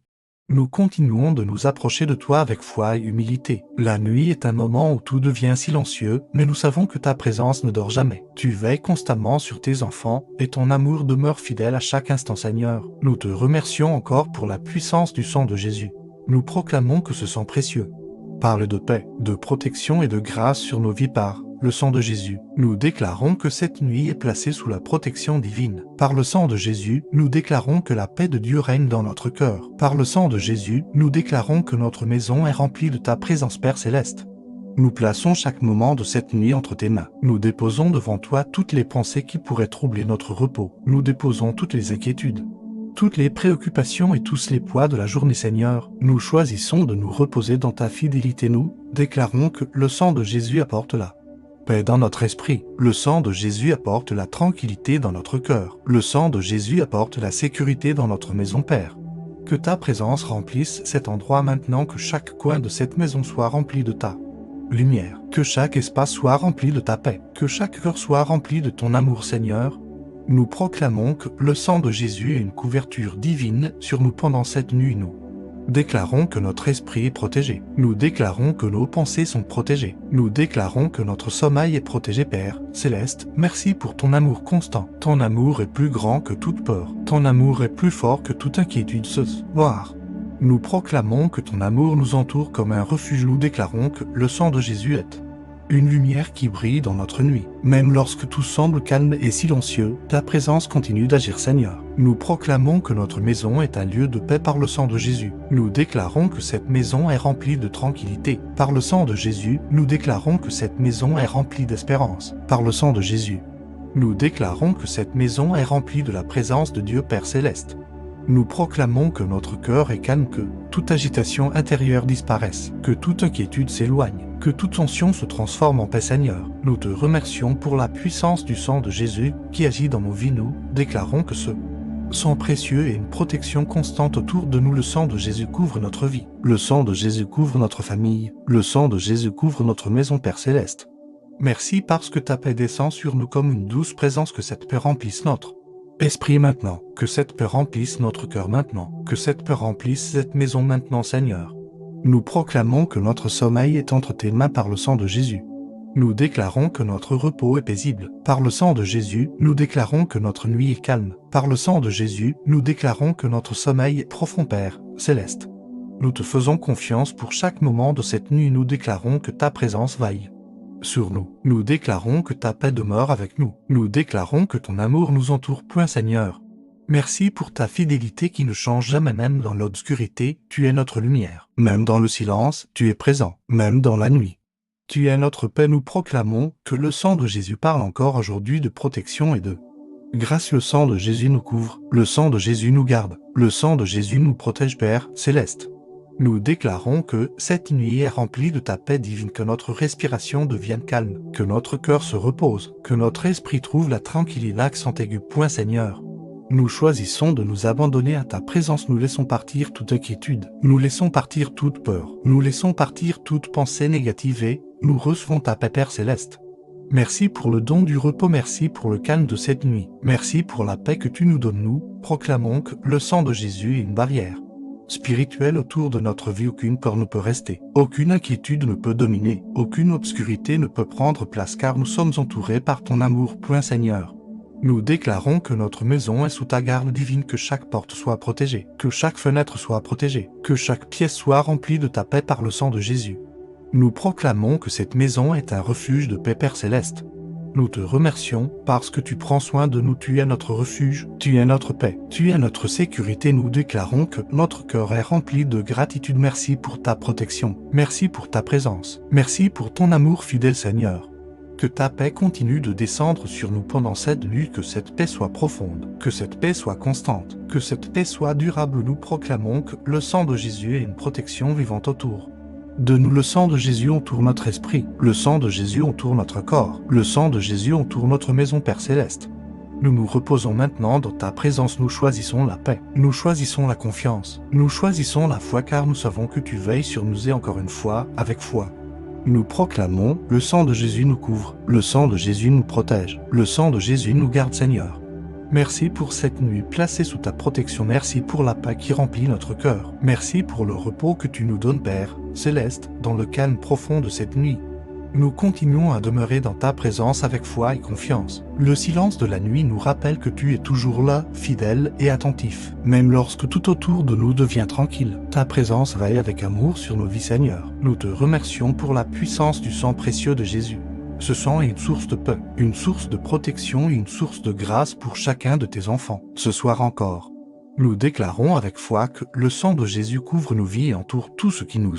nous continuons de nous approcher de toi avec foi et humilité. La nuit est un moment où tout devient silencieux, mais nous savons que ta présence ne dort jamais. Tu veilles constamment sur tes enfants, et ton amour demeure fidèle à chaque instant, Seigneur. Nous te remercions encore pour la puissance du sang de Jésus. Nous proclamons que ce sang précieux parle de paix, de protection et de grâce sur nos vies par le sang de Jésus. Nous déclarons que cette nuit est placée sous la protection divine. Par le sang de Jésus, nous déclarons que la paix de Dieu règne dans notre cœur. Par le sang de Jésus, nous déclarons que notre maison est remplie de ta présence, Père Céleste. Nous plaçons chaque moment de cette nuit entre tes mains. Nous déposons devant toi toutes les pensées qui pourraient troubler notre repos. Nous déposons toutes les inquiétudes, toutes les préoccupations et tous les poids de la journée, Seigneur. Nous choisissons de nous reposer dans ta fidélité. Nous déclarons que le sang de Jésus apporte la paix dans notre esprit. Le sang de Jésus apporte la tranquillité dans notre cœur. Le sang de Jésus apporte la sécurité dans notre maison, Père. Que ta présence remplisse cet endroit maintenant, que chaque coin de cette maison soit rempli de ta lumière, que chaque espace soit rempli de ta paix, que chaque cœur soit rempli de ton amour, Seigneur. Nous proclamons que le sang de Jésus est une couverture divine sur nous pendant cette nuit. Nous déclarons que notre esprit est protégé. Nous déclarons que nos pensées sont protégées. Nous déclarons que notre sommeil est protégé, Père Céleste. Merci pour ton amour constant. Ton amour est plus grand que toute peur. Ton amour est plus fort que toute inquiétude ce soir. Nous proclamons que ton amour nous entoure comme un refuge. Nous déclarons que le sang de Jésus est une lumière qui brille dans notre nuit. Même lorsque tout semble calme et silencieux, ta présence continue d'agir, Seigneur. Nous proclamons que notre maison est un lieu de paix par le sang de Jésus. Nous déclarons que cette maison est remplie de tranquillité. Par le sang de Jésus, nous déclarons que cette maison est remplie d'espérance. Par le sang de Jésus, nous déclarons que cette maison est remplie de la présence de Dieu Père Céleste. Nous proclamons que notre cœur est calme, que toute agitation intérieure disparaisse, que toute inquiétude s'éloigne, que toute tension se transforme en paix, Seigneur. Nous te remercions pour la puissance du sang de Jésus qui agit dans nos vies. Nous déclarons que ce sang précieux est une protection constante autour de nous. Le sang de Jésus couvre notre vie. Le sang de Jésus couvre notre famille. Le sang de Jésus couvre notre maison, Père Céleste. Merci parce que ta paix descend sur nous comme une douce présence, que cette paix remplisse notre Esprit maintenant, que cette paix remplisse notre cœur maintenant, que cette paix remplisse cette maison maintenant, Seigneur. Nous proclamons que notre sommeil est entre tes mains par le sang de Jésus. Nous déclarons que notre repos est paisible. Par le sang de Jésus, nous déclarons que notre nuit est calme. Par le sang de Jésus, nous déclarons que notre sommeil est profond, Père céleste. Nous te faisons confiance pour chaque moment de cette nuit. Nous déclarons que ta présence veille sur nous. Nous déclarons que ta paix demeure avec nous. Nous déclarons que ton amour nous entoure, Seigneur. Merci pour ta fidélité qui ne change jamais. Même dans l'obscurité, tu es notre lumière. Même dans le silence, tu es présent. Même dans la nuit, tu es notre paix. Nous proclamons que le sang de Jésus parle encore aujourd'hui de protection et de grâce. Le sang de Jésus nous couvre. Le sang de Jésus nous garde. Le sang de Jésus nous protège, Père céleste. Nous déclarons que cette nuit est remplie de ta paix divine, que notre respiration devienne calme, que notre cœur se repose, que notre esprit trouve la tranquillité. L'accent aigu, Seigneur. Nous choisissons de nous abandonner à ta présence. Nous laissons partir toute inquiétude. Nous laissons partir toute peur. Nous laissons partir toute pensée négative et nous recevons ta paix, Père céleste. Merci pour le don du repos. Merci pour le calme de cette nuit. Merci pour la paix que tu nous donnes. Nous proclamons que le sang de Jésus est une barrière spirituelle autour de notre vie. Aucune peur ne peut rester. Aucune inquiétude ne peut dominer. Aucune obscurité ne peut prendre place car nous sommes entourés par ton amour, Seigneur. Nous déclarons que notre maison est sous ta garde divine, que chaque porte soit protégée, que chaque fenêtre soit protégée, que chaque pièce soit remplie de ta paix par le sang de Jésus. Nous proclamons que cette maison est un refuge de paix, Père céleste. Nous te remercions parce que tu prends soin de nous. Tu es notre refuge, tu es notre paix, tu es notre sécurité. Nous déclarons que notre cœur est rempli de gratitude. Merci pour ta protection, merci pour ta présence, merci pour ton amour fidèle, Seigneur. Que ta paix continue de descendre sur nous pendant cette nuit, que cette paix soit profonde, que cette paix soit constante, que cette paix soit durable. Nous proclamons que le sang de Jésus est une protection vivante autour de nous. Le sang de Jésus entoure notre esprit, le sang de Jésus entoure notre corps, le sang de Jésus entoure notre maison, Père céleste. Nous nous reposons maintenant dans ta présence. Nous choisissons la paix, nous choisissons la confiance, nous choisissons la foi car nous savons que tu veilles sur nous et encore une fois, avec foi. Nous proclamons, le sang de Jésus nous couvre, le sang de Jésus nous protège, le sang de Jésus nous garde, Seigneur. Merci pour cette nuit placée sous ta protection. Merci pour la paix qui remplit notre cœur. Merci pour le repos que tu nous donnes, Père céleste, dans le calme profond de cette nuit. Nous continuons à demeurer dans ta présence avec foi et confiance. Le silence de la nuit nous rappelle que tu es toujours là, fidèle et attentif. Même lorsque tout autour de nous devient tranquille, ta présence veille avec amour sur nos vies, Seigneur. Nous te remercions pour la puissance du sang précieux de Jésus. Ce sang est une source de paix, une source de protection et une source de grâce pour chacun de tes enfants. Ce soir encore, nous déclarons avec foi que le sang de Jésus couvre nos vies et entoure tout ce qui nous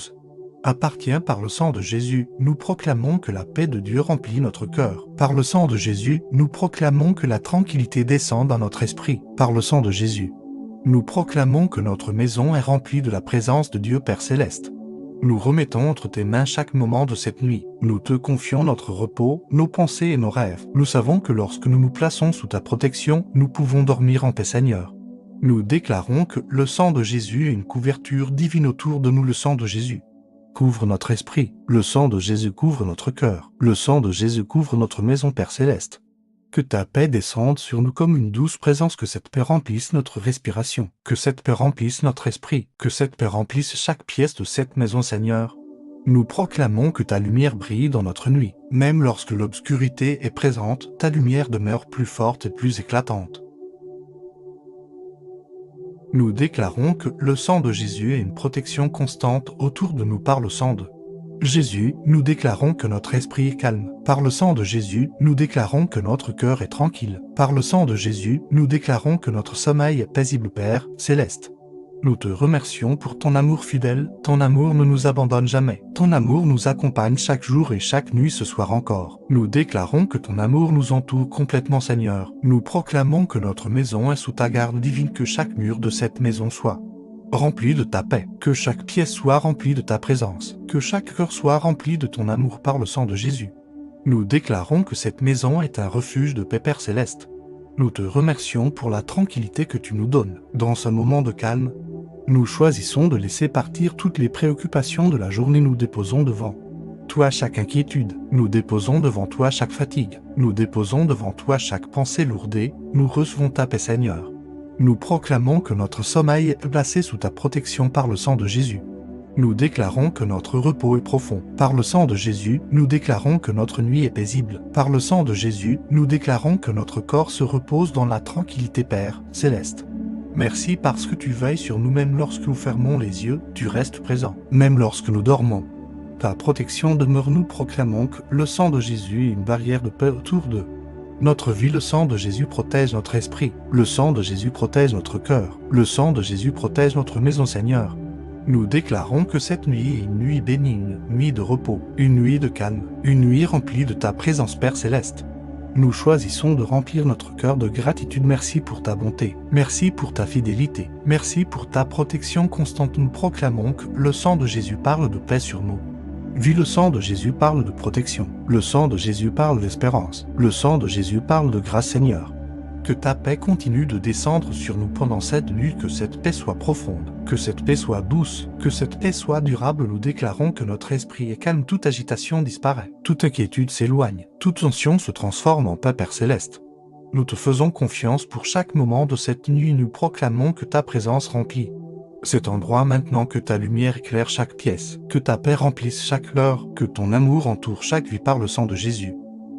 appartient. Par le sang de Jésus, nous proclamons que la paix de Dieu remplit notre cœur. Par le sang de Jésus, nous proclamons que la tranquillité descend dans notre esprit. Par le sang de Jésus, nous proclamons que notre maison est remplie de la présence de Dieu, Père céleste. Nous remettons entre tes mains chaque moment de cette nuit. Nous te confions notre repos, nos pensées et nos rêves. Nous savons que lorsque nous nous plaçons sous ta protection, nous pouvons dormir en paix, Seigneur. Nous déclarons que le sang de Jésus est une couverture divine autour de nous. Le sang de Jésus couvre notre esprit. Le sang de Jésus couvre notre cœur. Le sang de Jésus couvre notre maison, Père céleste. Que ta paix descende sur nous comme une douce présence, que cette paix remplisse notre respiration, que cette paix remplisse notre esprit, que cette paix remplisse chaque pièce de cette maison, Seigneur. Nous proclamons que ta lumière brille dans notre nuit. Même lorsque l'obscurité est présente, ta lumière demeure plus forte et plus éclatante. Nous déclarons que le sang de Jésus est une protection constante autour de nous. Par le sang de Jésus, nous déclarons que notre esprit est calme. Par le sang de Jésus, nous déclarons que notre cœur est tranquille. Par le sang de Jésus, nous déclarons que notre sommeil est paisible, Père céleste. Nous te remercions pour ton amour fidèle. Ton amour ne nous abandonne jamais. Ton amour nous accompagne chaque jour et chaque nuit. Ce soir encore, nous déclarons que ton amour nous entoure complètement, Seigneur. Nous proclamons que notre maison est sous ta garde divine, que chaque mur de cette maison soit rempli de ta paix, que chaque pièce soit remplie de ta présence, que chaque cœur soit rempli de ton amour par le sang de Jésus. Nous déclarons que cette maison est un refuge de paix, Père céleste. Nous te remercions pour la tranquillité que tu nous donnes. Dans ce moment de calme, nous choisissons de laisser partir toutes les préoccupations de la journée. Nous déposons devant toi chaque inquiétude, nous déposons devant toi chaque fatigue, nous déposons devant toi chaque pensée lourdée, nous recevons ta paix Seigneur. Nous proclamons que notre sommeil est placé sous ta protection par le sang de Jésus. Nous déclarons que notre repos est profond. Par le sang de Jésus, nous déclarons que notre nuit est paisible. Par le sang de Jésus, nous déclarons que notre corps se repose dans la tranquillité Père céleste. Merci parce que tu veilles sur nous même lorsque nous fermons les yeux, tu restes présent, même lorsque nous dormons. Ta protection demeure, nous proclamons que le sang de Jésus est une barrière de paix autour d'eux. Notre vie, le sang de Jésus protège notre esprit, le sang de Jésus protège notre cœur, le sang de Jésus protège notre maison Seigneur. Nous déclarons que cette nuit est une nuit bénigne, nuit de repos, une nuit de calme, une nuit remplie de ta présence Père Céleste. Nous choisissons de remplir notre cœur de gratitude. Merci pour ta bonté, merci pour ta fidélité, merci pour ta protection constante. Nous proclamons que le sang de Jésus parle de paix sur nous. Vu le sang de Jésus parle de protection, le sang de Jésus parle d'espérance, le sang de Jésus parle de grâce Seigneur. Que ta paix continue de descendre sur nous pendant cette nuit, que cette paix soit profonde, que cette paix soit douce, que cette paix soit durable. Nous déclarons que notre esprit est calme, toute agitation disparaît, toute inquiétude s'éloigne, toute tension se transforme en paix Père Céleste. Nous te faisons confiance pour chaque moment de cette nuit. Nous proclamons que ta présence remplit cet endroit maintenant, que ta lumière éclaire chaque pièce, que ta paix remplisse chaque heure, que ton amour entoure chaque vie par le sang de Jésus.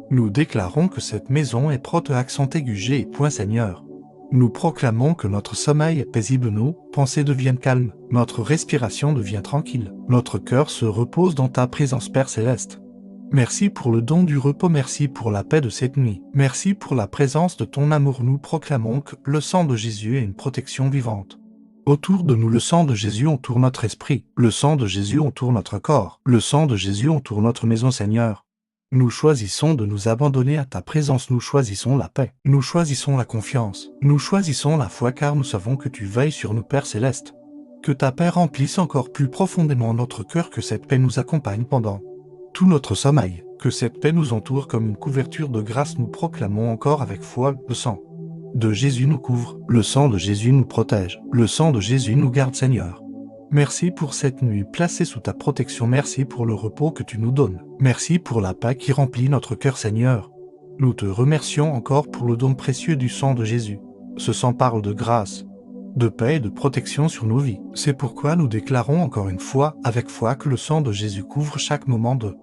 Nous déclarons que cette maison est prête, accent aigu G et point Seigneur. Nous proclamons que notre sommeil est paisible, nos pensées deviennent calmes, notre respiration devient tranquille, notre cœur se repose dans ta présence Père Céleste. Merci pour le don du repos, merci pour la paix de cette nuit, merci pour la présence de ton amour. Nous proclamons que le sang de Jésus est une protection vivante. Autour de nous, le sang de Jésus entoure notre esprit, le sang de Jésus entoure notre corps, le sang de Jésus entoure notre maison Seigneur. Nous choisissons de nous abandonner à ta présence, nous choisissons la paix, nous choisissons la confiance, nous choisissons la foi, car nous savons que tu veilles sur nous Père Céleste. Que ta paix remplisse encore plus profondément notre cœur, que cette paix nous accompagne pendant tout notre sommeil, que cette paix nous entoure comme une couverture de grâce. Nous proclamons encore avec foi, le sang de Jésus nous couvre, le sang de Jésus nous protège, le sang de Jésus nous garde Seigneur. Merci pour cette nuit placée sous ta protection, merci pour le repos que tu nous donnes, merci pour la paix qui remplit notre cœur Seigneur. Nous te remercions encore pour le don précieux du sang de Jésus. Ce sang parle de grâce, de paix et de protection sur nos vies. C'est pourquoi nous déclarons encore une fois, avec foi, que le sang de Jésus couvre chaque moment de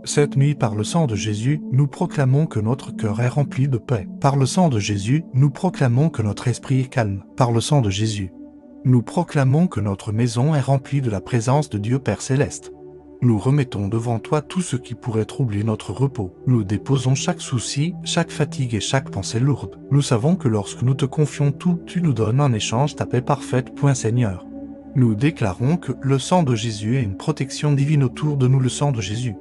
cette nuit. Par le sang de Jésus, nous proclamons que notre cœur est rempli de paix. Par le sang de Jésus, nous proclamons que notre esprit est calme. Par le sang de Jésus, nous proclamons que notre maison est remplie de la présence de Dieu Père Céleste. Nous remettons devant toi tout ce qui pourrait troubler notre repos. Nous déposons chaque souci, chaque fatigue et chaque pensée lourde. Nous savons que lorsque nous te confions tout, tu nous donnes en échange ta paix parfaite. Point Seigneur. Nous déclarons que le sang de Jésus est une protection divine autour de nous. Le sang de Jésus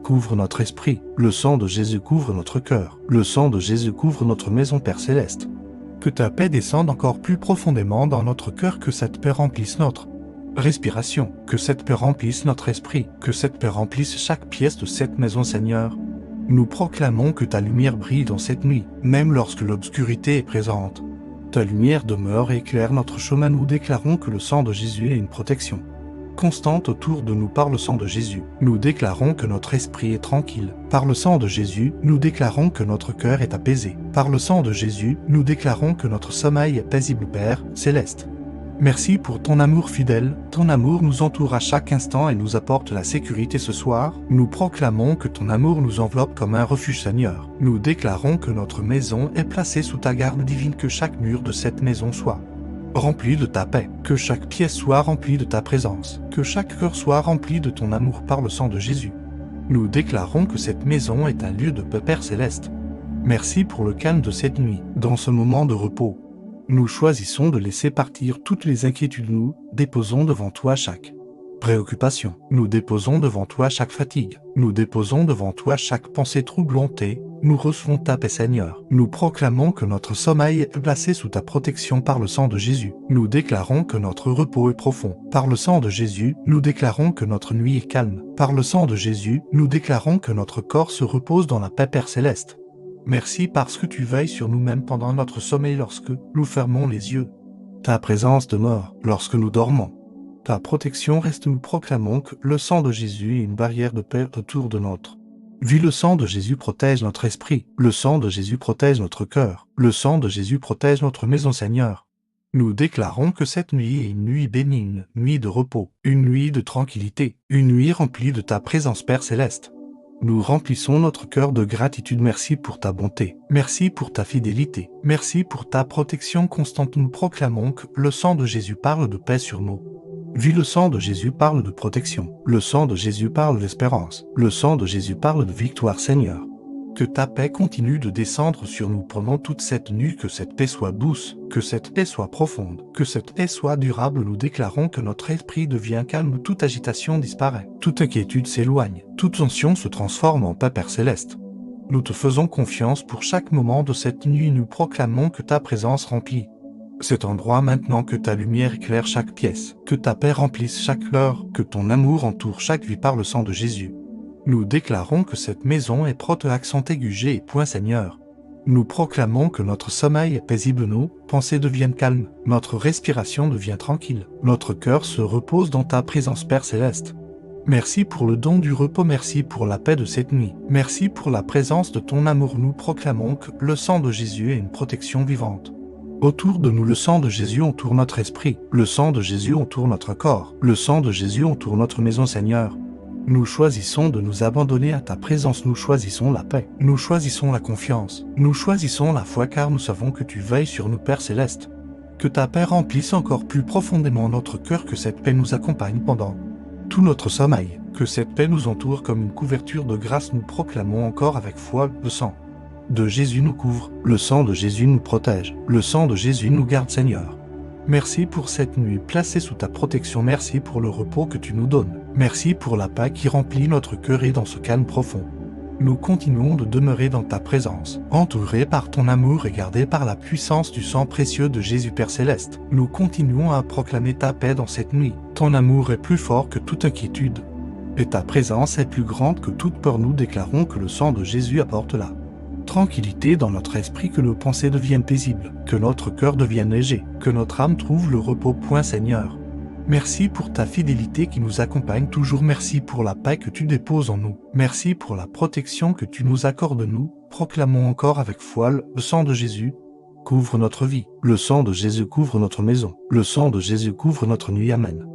couvre notre esprit. Le sang de Jésus couvre notre cœur. Le sang de Jésus couvre notre maison Père Céleste. Que ta paix descende encore plus profondément dans notre cœur, que cette paix remplisse notre respiration, que cette paix remplisse notre esprit, que cette paix remplisse chaque pièce de cette maison Seigneur. Nous proclamons que ta lumière brille dans cette nuit, même lorsque l'obscurité est présente. Ta lumière demeure et éclaire notre chemin. Nous déclarons que le sang de Jésus est une protection constante autour de nous. Par le sang de Jésus, nous déclarons que notre esprit est tranquille. Par le sang de Jésus, nous déclarons que notre cœur est apaisé. Par le sang de Jésus, nous déclarons que notre sommeil est paisible. Père Céleste, merci pour ton amour fidèle. Ton amour nous entoure à chaque instant et nous apporte la sécurité. Ce soir, nous proclamons que ton amour nous enveloppe comme un refuge Seigneur. Nous déclarons que notre maison est placée sous ta garde divine, que chaque mur de cette maison soit rempli de ta paix, que chaque pièce soit remplie de ta présence, que chaque cœur soit rempli de ton amour. Par le sang de Jésus, nous déclarons que cette maison est un lieu de paix Père Céleste. Merci pour le calme de cette nuit. Dans ce moment de repos, nous choisissons de laisser partir toutes les inquiétudes. Nous déposons devant toi chaque préoccupation. Nous déposons devant toi chaque fatigue. Nous déposons devant toi chaque pensée troublante et nous recevons ta paix Seigneur. Nous proclamons que notre sommeil est placé sous ta protection par le sang de Jésus. Nous déclarons que notre repos est profond. Par le sang de Jésus, nous déclarons que notre nuit est calme. Par le sang de Jésus, nous déclarons que notre corps se repose dans la paix Père Céleste. Merci parce que tu veilles sur nous-mêmes pendant notre sommeil lorsque nous fermons les yeux. Ta présence demeure lorsque nous dormons. Ta protection reste, nous proclamons que le sang de Jésus est une barrière de paix autour de notre vie. Le sang de Jésus protège notre esprit, le sang de Jésus protège notre cœur, le sang de Jésus protège notre maison, Seigneur. Nous déclarons que cette nuit est une nuit bénigne, nuit de repos, une nuit de tranquillité, une nuit remplie de ta présence, Père Céleste. Nous remplissons notre cœur de gratitude. Merci pour ta bonté, merci pour ta fidélité, merci pour ta protection constante. Nous proclamons que le sang de Jésus parle de paix sur nous. Le sang de Jésus parle de protection, le sang de Jésus parle d'espérance, le sang de Jésus parle de victoire, Seigneur. Que ta paix continue de descendre sur nous pendant toute cette nuit, que cette paix soit douce, que cette paix soit profonde, que cette paix soit durable. Nous déclarons que notre esprit devient calme, toute agitation disparaît, toute inquiétude s'éloigne, toute tension se transforme en paix, Père Céleste. Nous te faisons confiance pour chaque moment de cette nuit. Nous proclamons que ta présence remplit cet endroit maintenant, que ta lumière éclaire chaque pièce, que ta paix remplisse chaque heure, que ton amour entoure chaque vie par le sang de Jésus. Nous déclarons que cette maison est prote, accent aigu G et point, Seigneur. Nous proclamons que notre sommeil est paisible, nos pensées deviennent calmes, notre respiration devient tranquille, notre cœur se repose dans ta présence, Père Céleste. Merci pour le don du repos, merci pour la paix de cette nuit, merci pour la présence de ton amour. Nous proclamons que le sang de Jésus est une protection vivante. Autour de nous, le sang de Jésus entoure notre esprit, le sang de Jésus entoure notre corps, le sang de Jésus entoure notre maison, Seigneur. Nous choisissons de nous abandonner à ta présence, nous choisissons la paix, nous choisissons la confiance, nous choisissons la foi, car nous savons que tu veilles sur nous, Père Céleste. Que ta paix remplisse encore plus profondément notre cœur, que cette paix nous accompagne pendant tout notre sommeil, que cette paix nous entoure comme une couverture de grâce. Nous proclamons encore avec foi, le sang de Jésus nous couvre, le sang de Jésus nous protège, le sang de Jésus nous garde, Seigneur. Merci pour cette nuit placée sous ta protection, merci pour le repos que tu nous donnes, merci pour la paix qui remplit notre cœur et dans ce calme profond. Nous continuons de demeurer dans ta présence, entourés par ton amour et gardés par la puissance du sang précieux de Jésus, Père Céleste. Nous continuons à proclamer ta paix dans cette nuit. Ton amour est plus fort que toute inquiétude, et ta présence est plus grande que toute peur. Nous déclarons que le sang de Jésus apporte la tranquillité dans notre esprit, que nos pensées deviennent paisibles, que notre cœur devienne léger, que notre âme trouve le repos, point, Seigneur. Merci pour ta fidélité qui nous accompagne toujours, merci pour la paix que tu déposes en nous, merci pour la protection que tu nous accordes. Nous proclamons encore avec foi, le sang de Jésus couvre notre vie, le sang de Jésus couvre notre maison, le sang de Jésus couvre notre nuit, Amen.